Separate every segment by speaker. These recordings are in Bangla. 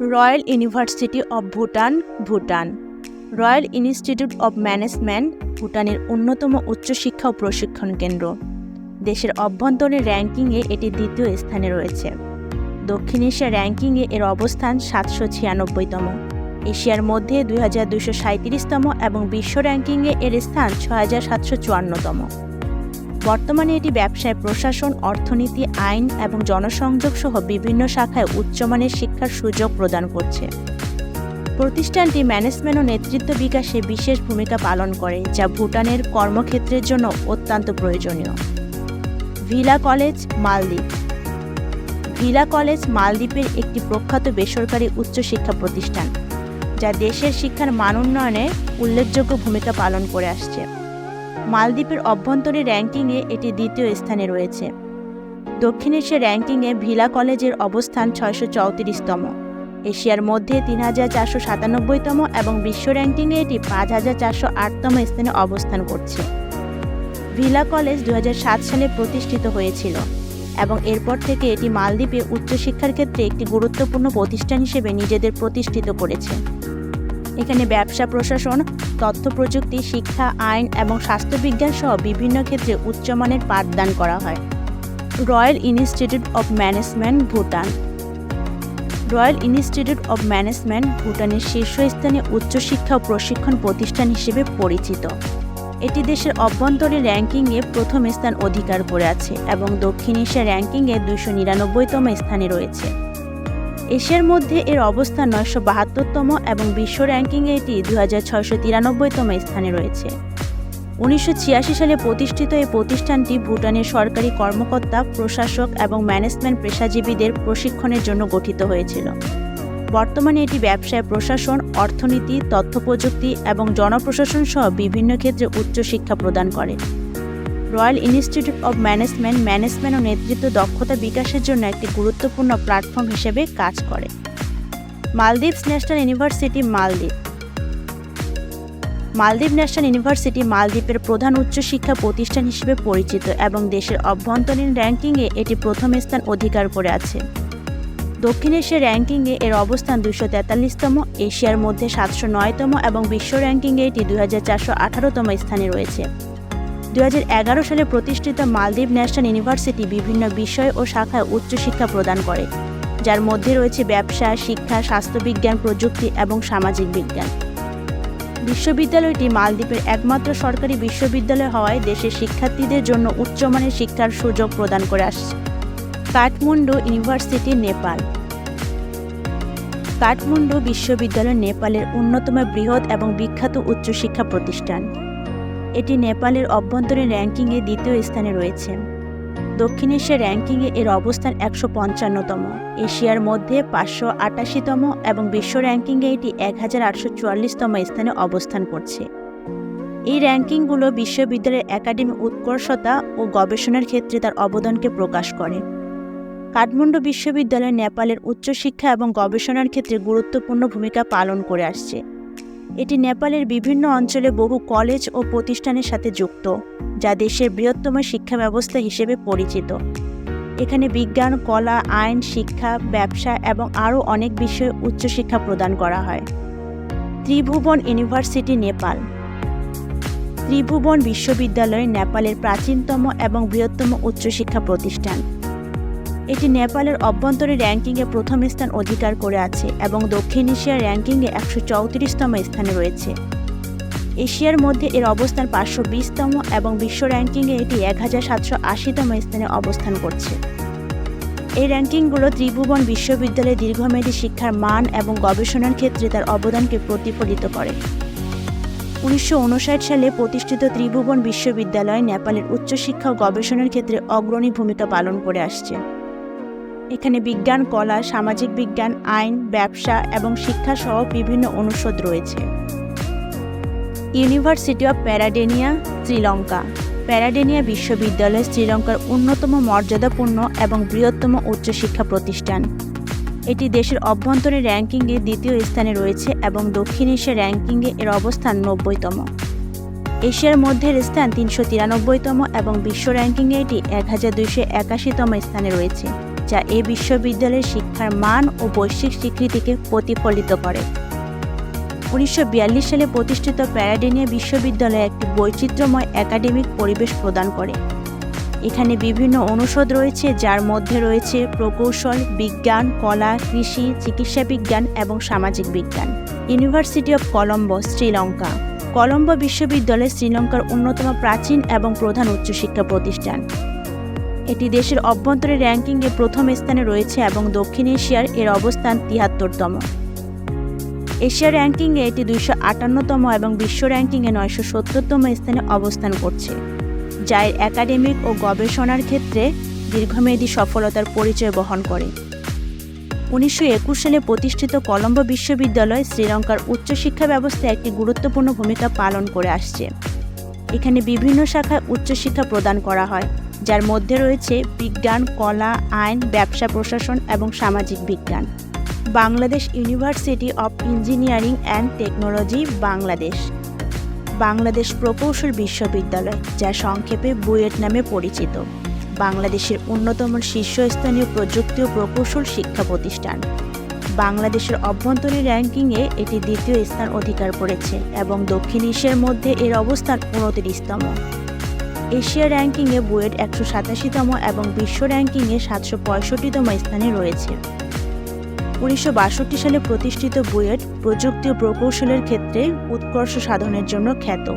Speaker 1: Royal university of Bhutan, Bhutan. Royal institute of management ভুটানের অন্যতম উচ্চশিক্ষা ও প্রশিক্ষণ কেন্দ্র। দেশের অভ্যন্তরীণ র্যাঙ্কিংয়ে এটি দ্বিতীয় স্থানে রয়েছে। দক্ষিণ এশিয়া র্যাঙ্কিংয়ে এর অবস্থান 796তম, এশিয়ার মধ্যে 2237তম এবং বিশ্ব র্যাঙ্কিংয়ে এর স্থান 6754তম। বর্তমানে এটি ব্যবসায়, প্রশাসন, অর্থনীতি, আইন এবং জনসংযোগ সহ বিভিন্ন শাখায় উচ্চমানের শিক্ষার সুযোগ প্রদান করছে। প্রতিষ্ঠানটি ম্যানেজমেন্ট ও নেতৃত্ব বিকাশে বিশেষ ভূমিকা পালন করে, যা ভুটানের কর্মক্ষেত্রের জন্য অত্যন্ত প্রয়োজনীয়। ভিলা কলেজ, মালদ্বীপ। ভিলা কলেজ মালদ্বীপের একটি প্রখ্যাত বেসরকারি উচ্চশিক্ষা প্রতিষ্ঠান, যা দেশের শিক্ষার মান উন্নয়নে উল্লেখযোগ্য ভূমিকা পালন করে আসছে। মালদ্বীপের অভ্যন্তরীণ র্যাঙ্কিংয়ে এটি দ্বিতীয় স্থানে রয়েছে। দক্ষিণ এশিয়া র্যাঙ্কিংয়ে ভিলা কলেজের অবস্থান 634তম, এশিয়ার মধ্যে 3497তম এবং বিশ্ব র্যাঙ্কিংয়ে এটি 5408তম স্থানে অবস্থান করছে। ভিলা কলেজ 2007 সালে প্রতিষ্ঠিত হয়েছিল এবং এরপর থেকে এটি মালদ্বীপে উচ্চশিক্ষার ক্ষেত্রে একটি গুরুত্বপূর্ণ প্রতিষ্ঠান হিসেবে নিজেদের প্রতিষ্ঠিত করেছে। এখানে ব্যবসা, প্রশাসন, তথ্য প্রযুক্তি, শিক্ষা, আইন এবং স্বাস্থ্যবিজ্ঞান সহ বিভিন্ন ক্ষেত্রে উচ্চমানের পাঠদান করা হয়। Royal institute of management, Bhutan. Royal institute of management ভুটানের শীর্ষস্থানীয় উচ্চশিক্ষা ও প্রশিক্ষণ প্রতিষ্ঠান হিসেবে পরিচিত। এটি দেশের অভ্যন্তরীণ র্যাঙ্কিংয়ে প্রথম স্থান অধিকার করে আছে এবং দক্ষিণ এশিয়া র্যাঙ্কিংয়ে 299তম স্থানে রয়েছে। এশিয়ার মধ্যে এর অবস্থান 972তম এবং বিশ্ব র্যাঙ্কিংয়ে এটি 2693তম স্থানে রয়েছে। 1986 সালে প্রতিষ্ঠিত এই প্রতিষ্ঠানটি ভুটানের সরকারি কর্মকর্তা, প্রশাসক এবং ম্যানেজমেন্ট পেশাজীবীদের প্রশিক্ষণের জন্য গঠিত হয়েছিল। বর্তমানে এটি ব্যবসায়, প্রশাসন, অর্থনীতি, তথ্য প্রযুক্তি এবং জনপ্রশাসন সহ বিভিন্ন ক্ষেত্রে উচ্চশিক্ষা প্রদান করে। রয়্যাল ইনস্টিটিউট অব ম্যানেজমেন্ট ও নেতৃত্ব দক্ষতা বিকাশের জন্য একটি গুরুত্বপূর্ণ প্ল্যাটফর্ম হিসেবে কাজ করে। মালদ্বীপস ন্যাশনাল ইউনিভার্সিটি, মালদ্বীপ। মালদ্বীপ ন্যাশনাল ইউনিভার্সিটি মালদ্বীপের প্রধান উচ্চশিক্ষা প্রতিষ্ঠান হিসেবে পরিচিত এবং দেশের অভ্যন্তরীণ র্যাঙ্কিংয়ে এটি প্রথম স্থান অধিকার করে আছে। দক্ষিণ এশিয়া র্যাঙ্কিংয়ে এর অবস্থান 243তম, এশিয়ার মধ্যে 709তম এবং বিশ্ব র্যাঙ্কিংয়ে এটি 2418তম স্থানে রয়েছে। 2011 সালে প্রতিষ্ঠিত মালদ্বীপ ন্যাশনাল ইউনিভার্সিটি বিভিন্ন বিষয় ও শাখায় উচ্চশিক্ষা প্রদান করে, যার মধ্যে রয়েছে ব্যবসা, শিক্ষা, স্বাস্থ্যবিজ্ঞান, প্রযুক্তি এবং সামাজিক বিজ্ঞান। বিশ্ববিদ্যালয়টি মালদ্বীপের একমাত্র সরকারি বিশ্ববিদ্যালয় হওয়ায় দেশের শিক্ষার্থীদের জন্য উচ্চমানের শিক্ষার সুযোগ প্রদান করে আসছে। কাঠমান্ডু ইউনিভার্সিটি, নেপাল। কাঠমান্ডু বিশ্ববিদ্যালয় নেপালের অন্যতম বৃহৎ এবং বিখ্যাত উচ্চশিক্ষা প্রতিষ্ঠান। এটি নেপালের অভ্যন্তরীণ র্যাঙ্কিংয়ে দ্বিতীয় স্থানে রয়েছে। দক্ষিণ এশিয়া র্যাঙ্কিংয়ে এর অবস্থান 155তম, এশিয়ার মধ্যে 588তম এবং বিশ্ব র্যাঙ্কিংয়ে এটি 1844তম স্থানে অবস্থান করছে। এই র্যাঙ্কিংগুলো বিশ্ববিদ্যালয়ের একাডেমিক উৎকর্ষতা ও গবেষণার ক্ষেত্রে তার অবদানকে প্রকাশ করে। কাঠমান্ডু বিশ্ববিদ্যালয় নেপালের উচ্চশিক্ষা এবং গবেষণার ক্ষেত্রে গুরুত্বপূর্ণ ভূমিকা পালন করে আসছে। এটি নেপালের বিভিন্ন অঞ্চলে বহু কলেজ ও প্রতিষ্ঠানের সাথে যুক্ত, যা দেশের বৃহত্তম শিক্ষা ব্যবস্থা হিসেবে পরিচিত। এখানে বিজ্ঞান, কলা, আইন, শিক্ষা, ব্যবসা এবং আরও অনেক বিষয়ে উচ্চশিক্ষা প্রদান করা হয়। ত্রিভুবন ইউনিভার্সিটি, নেপাল। ত্রিভুবন বিশ্ববিদ্যালয় নেপালের প্রাচীনতম এবং বৃহত্তম উচ্চশিক্ষা প্রতিষ্ঠান। এটি নেপালের অভ্যন্তরীণ র্যাঙ্কিংয়ে প্রথম স্থান অধিকার করে আছে এবং দক্ষিণ এশিয়ার র্যাঙ্কিংয়ে 134তম স্থানে রয়েছে। এশিয়ার মধ্যে এর অবস্থান 520তম এবং বিশ্ব র্যাঙ্কিংয়ে এটি 1780তম স্থানে অবস্থান করছে। এই র্যাঙ্কিংগুলো ত্রিভুবন বিশ্ববিদ্যালয়ের দীর্ঘমেয়াদী শিক্ষার মান এবং গবেষণার ক্ষেত্রে তার অবদানকে প্রতিফলিত করে। 1959 সালে প্রতিষ্ঠিত ত্রিভুবন বিশ্ববিদ্যালয় নেপালের উচ্চশিক্ষা ও গবেষণার ক্ষেত্রে অগ্রণী ভূমিকা পালন করে আসছে। এখানে বিজ্ঞান, কলা, সামাজিক বিজ্ঞান, আইন, ব্যবসা এবং শিক্ষা সহ বিভিন্ন অনুষদ রয়েছে। University of Peradeniya, Sri Lanka. প্যারাডেনিয়া বিশ্ববিদ্যালয় শ্রীলঙ্কার অন্যতম মর্যাদাপূর্ণ এবং বৃহত্তম উচ্চশিক্ষা প্রতিষ্ঠান। এটি দেশের অভ্যন্তরীণ র্যাঙ্কিংয়ে দ্বিতীয় স্থানে রয়েছে এবং দক্ষিণ এশিয়া র্যাঙ্কিংয়ে এর অবস্থান 90তম। এশিয়ার মধ্যে এর স্থান 393তম এবং বিশ্ব র্যাঙ্কিংয়ে এটি 1281তম স্থানে রয়েছে। যা এই বিশ্ববিদ্যালয়ের শিক্ষার মান ও বৈশ্বিক স্বীকৃতিকে প্রতিফলিত করে। 1942 সালে প্রতিষ্ঠিত প্যারাডিনিয়া বিশ্ববিদ্যালয় একটি বৈচিত্র্যময় একাডেমিক পরিবেশ প্রদান করে। এখানে বিভিন্ন অনুষদ রয়েছে, যার মধ্যে রয়েছে প্রকৌশল, বিজ্ঞান, কলা, কৃষি, চিকিৎসা বিজ্ঞান এবং সামাজিক বিজ্ঞান। University of Colombo, Sri Lanka. কলম্বো বিশ্ববিদ্যালয় শ্রীলঙ্কার অন্যতম প্রাচীন এবং প্রধান উচ্চশিক্ষা প্রতিষ্ঠান। এটি দেশের অভ্যন্তরীণ র্যাঙ্কিংয়ে প্রথম স্থানে রয়েছে এবং দক্ষিণ এশিয়ার এর অবস্থান 73তম। এশিয়া র্যাঙ্কিংয়ে এটি 258তম এবং বিশ্ব র্যাঙ্কিংয়ে 970তম স্থানে অবস্থান করছে, যা এর একাডেমিক ও গবেষণার ক্ষেত্রে দীর্ঘমেয়াদী সফলতার পরিচয় বহন করে। 1921 সালে প্রতিষ্ঠিত কলম্বো বিশ্ববিদ্যালয় শ্রীলঙ্কার উচ্চশিক্ষা ব্যবস্থায় একটি গুরুত্বপূর্ণ ভূমিকা পালন করে আসছে। এখানে বিভিন্ন শাখায় উচ্চশিক্ষা প্রদান করা হয়, যার মধ্যে রয়েছে বিজ্ঞান, কলা, আইন, ব্যবসা প্রশাসন এবং সামাজিক বিজ্ঞান। Bangladesh university of engineering and technology, Bangladesh. Bangladesh প্রকৌশল বিশ্ববিদ্যালয়, যা সংক্ষেপে বুয়েট নামে পরিচিত, বাংলাদেশের অন্যতম শীর্ষস্থানীয় প্রযুক্তি ও প্রকৌশল শিক্ষা প্রতিষ্ঠান। বাংলাদেশের অভ্যন্তরীণ র্যাঙ্কিংয়ে এটি দ্বিতীয় স্থান অধিকার করেছে এবং দক্ষিণ এশিয়ার মধ্যে এর অবস্থান 29তম। এশিয়া র্যাঙ্কিংয়ে বুয়েট 187তম এবং বিশ্ব র্যাঙ্কিংয়ে 765তম স্থানে রয়েছে। 1962 সালে প্রতিষ্ঠিত বুয়েট প্রযুক্তি ও প্রকৌশলের ক্ষেত্রে উৎকর্ষ সাধনের জন্য খ্যাত।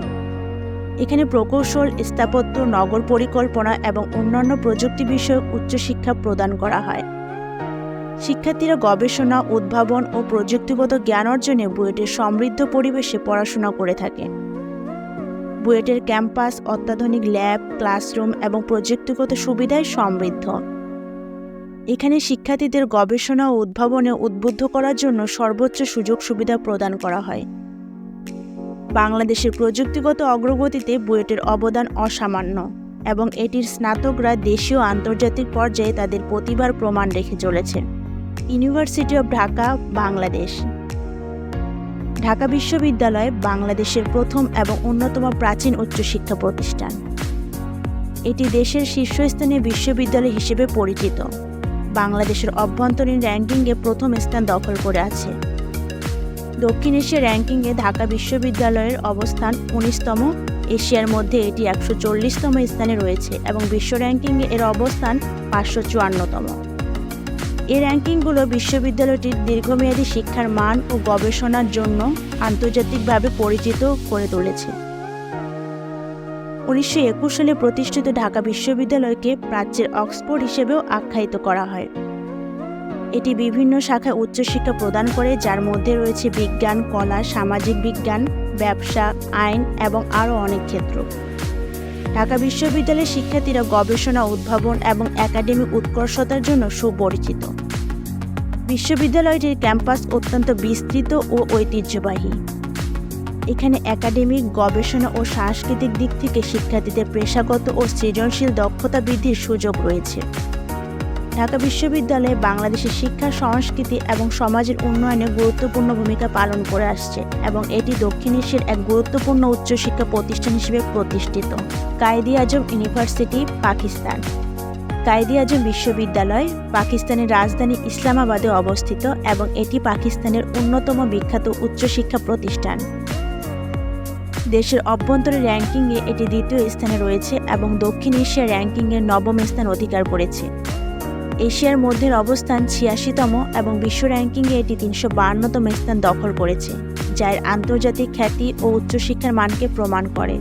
Speaker 1: এখানে প্রকৌশল, স্থাপত্য, নগর পরিকল্পনা এবং অন্যান্য প্রযুক্তি বিষয়ক উচ্চশিক্ষা প্রদান করা হয়। শিক্ষার্থীরা গবেষণা, উদ্ভাবন ও প্রযুক্তিগত জ্ঞান অর্জনে বুয়েটের সমৃদ্ধ পরিবেশে পড়াশোনা করে থাকে। বুয়েটের ক্যাম্পাস অত্যাধুনিক ল্যাব, ক্লাসরুম এবং প্রযুক্তিগত সুবিধায় সমৃদ্ধ। এখানে শিক্ষার্থীদের গবেষণা ও উদ্ভাবনে উদ্বুদ্ধ করার জন্য সর্বোচ্চ সুযোগ সুবিধা প্রদান করা হয়। বাংলাদেশের প্রযুক্তিগত অগ্রগতিতে বুয়েটের অবদান অসামান্য এবং এটির স্নাতকরা দেশীয় ও আন্তর্জাতিক পর্যায়ে তাদের প্রতিভার প্রমাণ রেখে চলেছে। University of Dhaka, Bangladesh. ঢাকা বিশ্ববিদ্যালয় বাংলাদেশের প্রথম এবং অন্যতম প্রাচীন উচ্চশিক্ষা প্রতিষ্ঠান। এটি দেশের শীর্ষস্থানীয় বিশ্ববিদ্যালয় হিসেবে পরিচিত। বাংলাদেশের অভ্যন্তরীণ র্যাঙ্কিংয়ে প্রথম স্থান দখল করে আছে। দক্ষিণ এশিয়া র্যাঙ্কিংয়ে ঢাকা বিশ্ববিদ্যালয়ের অবস্থান 19তম। এশিয়ার মধ্যে এটি 140তম স্থানে রয়েছে এবং বিশ্ব র্যাঙ্কিংয়ে এর অবস্থান 554তম। এই র্যাঙ্কিংগুলো বিশ্ববিদ্যালয়টির দীর্ঘমেয়াদী শিক্ষার মান ও গবেষণার জন্য আন্তর্জাতিকভাবে পরিচিত করে তুলেছে। 1921 সালে প্রতিষ্ঠিত ঢাকা বিশ্ববিদ্যালয়কে প্রাচ্যের অক্সফোর্ড হিসেবেও আখ্যায়িত করা হয়। এটি বিভিন্ন শাখায় উচ্চশিক্ষা প্রদান করে, যার মধ্যে রয়েছে বিজ্ঞান, কলা, সামাজিক বিজ্ঞান, ব্যবসা, আইন এবং আরও অনেক ক্ষেত্র। ঢাকা বিশ্ববিদ্যালয়ের শিক্ষার্থীরা গবেষণা, উদ্ভাবন এবং একাডেমিক উৎকর্ষতার জন্য সুপরিচিত। বিশ্ববিদ্যালয়টির ক্যাম্পাস অত্যন্ত বিস্তৃত ও ঐতিহ্যবাহী। এখানে একাডেমিক, গবেষণা ও সাংস্কৃতিক দিক থেকে শিক্ষার্থীদের পেশাগত ও সৃজনশীল দক্ষতা বৃদ্ধির সুযোগ রয়েছে। ঢাকা বিশ্ববিদ্যালয় বাংলাদেশের শিক্ষা, সংস্কৃতি এবং সমাজের উন্নয়নে গুরুত্বপূর্ণ ভূমিকা পালন করে আসছে এবং এটি দক্ষিণ এশিয়ার এক গুরুত্বপূর্ণ উচ্চশিক্ষা প্রতিষ্ঠান হিসেবে প্রতিষ্ঠিত। কায়েদ-ই-আজম ইউনিভার্সিটি, পাকিস্তান। কায়েদ-ই-আজম বিশ্ববিদ্যালয় পাকিস্তানের রাজধানী ইসলামাবাদে অবস্থিত এবং এটি পাকিস্তানের অন্যতম বিখ্যাত উচ্চশিক্ষা প্রতিষ্ঠান। দেশের অভ্যন্তরীণ র্যাঙ্কিংয়ে এটি দ্বিতীয় স্থানে রয়েছে এবং দক্ষিণ এশিয়ার র্যাঙ্কিংয়ে 9ম স্থান অধিকার করেছে। এশিয়ার মধ্যের অবস্থান 86তম এবং বিশ্ব র্যাঙ্কিংয়ে এটি 352তম স্থান দখল করেছে, যা এর আন্তর্জাতিক খ্যাতি ও উচ্চশিক্ষার মানকে প্রমাণ করে।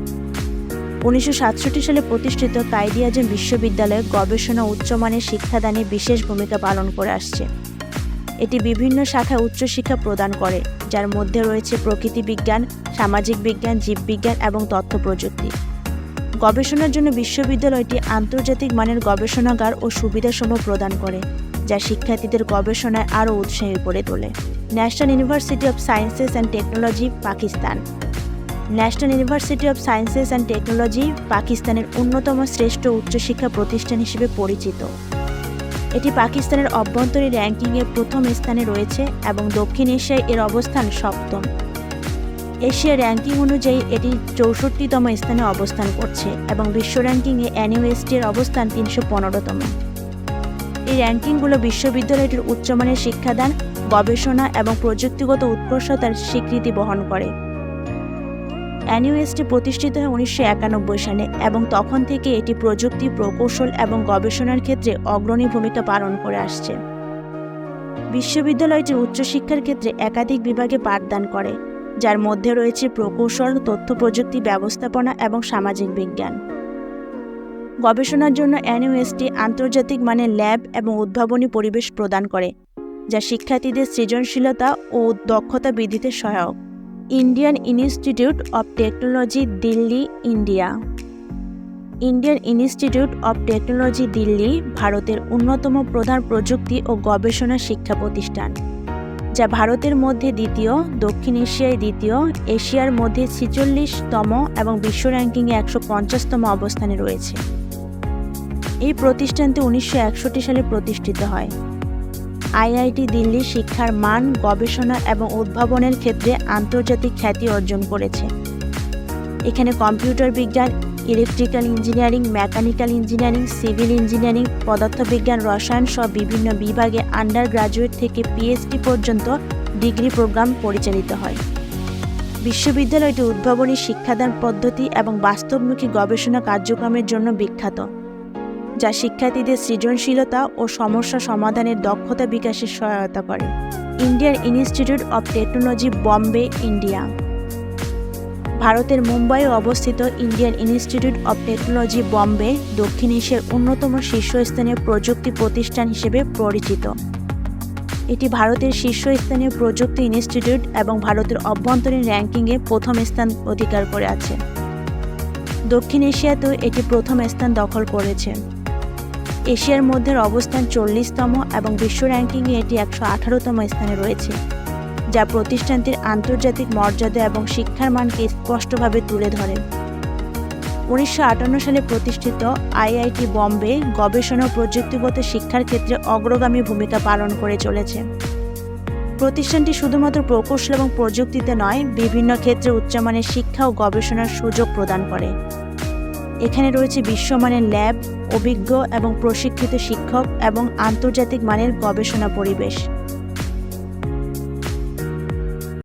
Speaker 1: 1967 সালে প্রতিষ্ঠিত কায়েদ-ই-আজম বিশ্ববিদ্যালয় গবেষণা ও উচ্চমানের শিক্ষাদানে বিশেষ ভূমিকা পালন করে আসছে। এটি বিভিন্ন শাখায় উচ্চশিক্ষা প্রদান করে, যার মধ্যে রয়েছে প্রকৃতি বিজ্ঞান, সামাজিক বিজ্ঞান, জীববিজ্ঞান এবং তথ্য প্রযুক্তি। গবেষণার জন্য বিশ্ববিদ্যালয়টি আন্তর্জাতিক মানের গবেষণাগার ও সুবিধাসমূহ প্রদান করে, যা শিক্ষার্থীদের গবেষণায় আরও উৎসাহী করে তোলে। National university of sciences and technology, Pakistan. National university of sciences and technology পাকিস্তানের অন্যতম শ্রেষ্ঠ উচ্চশিক্ষা প্রতিষ্ঠান হিসেবে পরিচিত। এটি পাকিস্তানের অভ্যন্তরীণ র্যাঙ্কিংয়ে প্রথম স্থানে রয়েছে এবং দক্ষিণ এশিয়ায় এর অবস্থান 7ম। এশিয়া র্যাঙ্কিং অনুযায়ী এটি 64তম স্থানে অবস্থান করছে এবং বিশ্ব র্যাঙ্কিংয়ে এনইউএসটি এর অবস্থান 315তম। এই র্যাঙ্কিংগুলো বিশ্ববিদ্যালয়টির উচ্চমানের শিক্ষাদান, গবেষণা এবং প্রযুক্তিগত উৎকর্ষতার স্বীকৃতি বহন করে। এনইউএসটি প্রতিষ্ঠিত হয় 1991 সালে এবং তখন থেকে এটি প্রযুক্তি, প্রকৌশল এবং গবেষণার ক্ষেত্রে অগ্রণী ভূমিকা পালন করে আসছে। বিশ্ববিদ্যালয়টির উচ্চশিক্ষার ক্ষেত্রে একাধিক বিভাগে পাঠদান করে, যার মধ্যে রয়েছে প্রকৌশল, তথ্য প্রযুক্তি, ব্যবস্থাপনা এবং সামাজিক বিজ্ঞান। গবেষণার জন্য এনইউএসটি আন্তর্জাতিক মানের ল্যাব এবং উদ্ভাবনী পরিবেশ প্রদান করে, যা শিক্ষার্থীদের সৃজনশীলতা ও দক্ষতা বৃদ্ধিতে সহায়ক। Indian institute of technology, Delhi, India. Indian institute of technology, Delhi ভারতের অন্যতম প্রধান প্রযুক্তি ও গবেষণা শিক্ষা প্রতিষ্ঠান, যা ভারতের মধ্যে দ্বিতীয়, দক্ষিণ এশিয়ায় দ্বিতীয়, এশিয়ার মধ্যে 46তম এবং বিশ্ব র্যাঙ্কিংয়ে 150তম অবস্থানে রয়েছে। এই প্রতিষ্ঠানটি 1961 সালে প্রতিষ্ঠিত হয়। আইআইটি দিল্লি শিক্ষার মান, গবেষণা এবং উদ্ভাবনের ক্ষেত্রে আন্তর্জাতিক খ্যাতি অর্জন করেছে। এখানে কম্পিউটার বিজ্ঞান, electrical engineering, mechanical engineering, civil engineering, পদার্থবিজ্ঞান, রসায়ন সহ বিভিন্ন বিভাগে আন্ডার গ্রাজুয়েট থেকে পিএইচডি পর্যন্ত ডিগ্রি প্রোগ্রাম পরিচালিত হয়। বিশ্ববিদ্যালয়টি উদ্ভাবনী শিক্ষাদান পদ্ধতি এবং বাস্তবমুখী গবেষণা কার্যক্রমের জন্য বিখ্যাত, যা শিক্ষার্থীদের সৃজনশীলতা ও সমস্যা সমাধানের দক্ষতা বিকাশে সহায়তা করে। Indian institute of technology, Bombay, India. ভারতের মুম্বাইয়ে অবস্থিত Indian institute of technology, Bombay দক্ষিণ এশিয়ার অন্যতম শীর্ষস্থানীয় প্রযুক্তি প্রতিষ্ঠান হিসেবে পরিচিত। এটি ভারতের শীর্ষস্থানীয় প্রযুক্তি ইনস্টিটিউট এবং ভারতের অভ্যন্তরীণ র্যাঙ্কিংয়ে প্রথম স্থান অধিকার করে আছে। দক্ষিণ এশিয়াতেও এটি প্রথম স্থান দখল করেছে। এশিয়ার মধ্যে অবস্থান 40তম এবং বিশ্ব র্যাঙ্কিংয়ে এটি 118তম স্থানে রয়েছে, যা প্রতিষ্ঠানটির আন্তর্জাতিক মর্যাদা এবং শিক্ষার মানকে স্পষ্টভাবে তুলে ধরে। 1958 সালে প্রতিষ্ঠিত আইআইটি বম্বে গবেষণা ও প্রযুক্তিগত শিক্ষার ক্ষেত্রে অগ্রগামী ভূমিকা পালন করে চলেছে। প্রতিষ্ঠানটি শুধুমাত্র প্রকৌশল এবং প্রযুক্তিতে নয়, বিভিন্ন ক্ষেত্রে উচ্চমানের শিক্ষা ও গবেষণার সুযোগ প্রদান করে। এখানে রয়েছে বিশ্বমানের ল্যাব, অভিজ্ঞ এবং প্রশিক্ষিত শিক্ষক এবং আন্তর্জাতিক মানের গবেষণা পরিবেশ।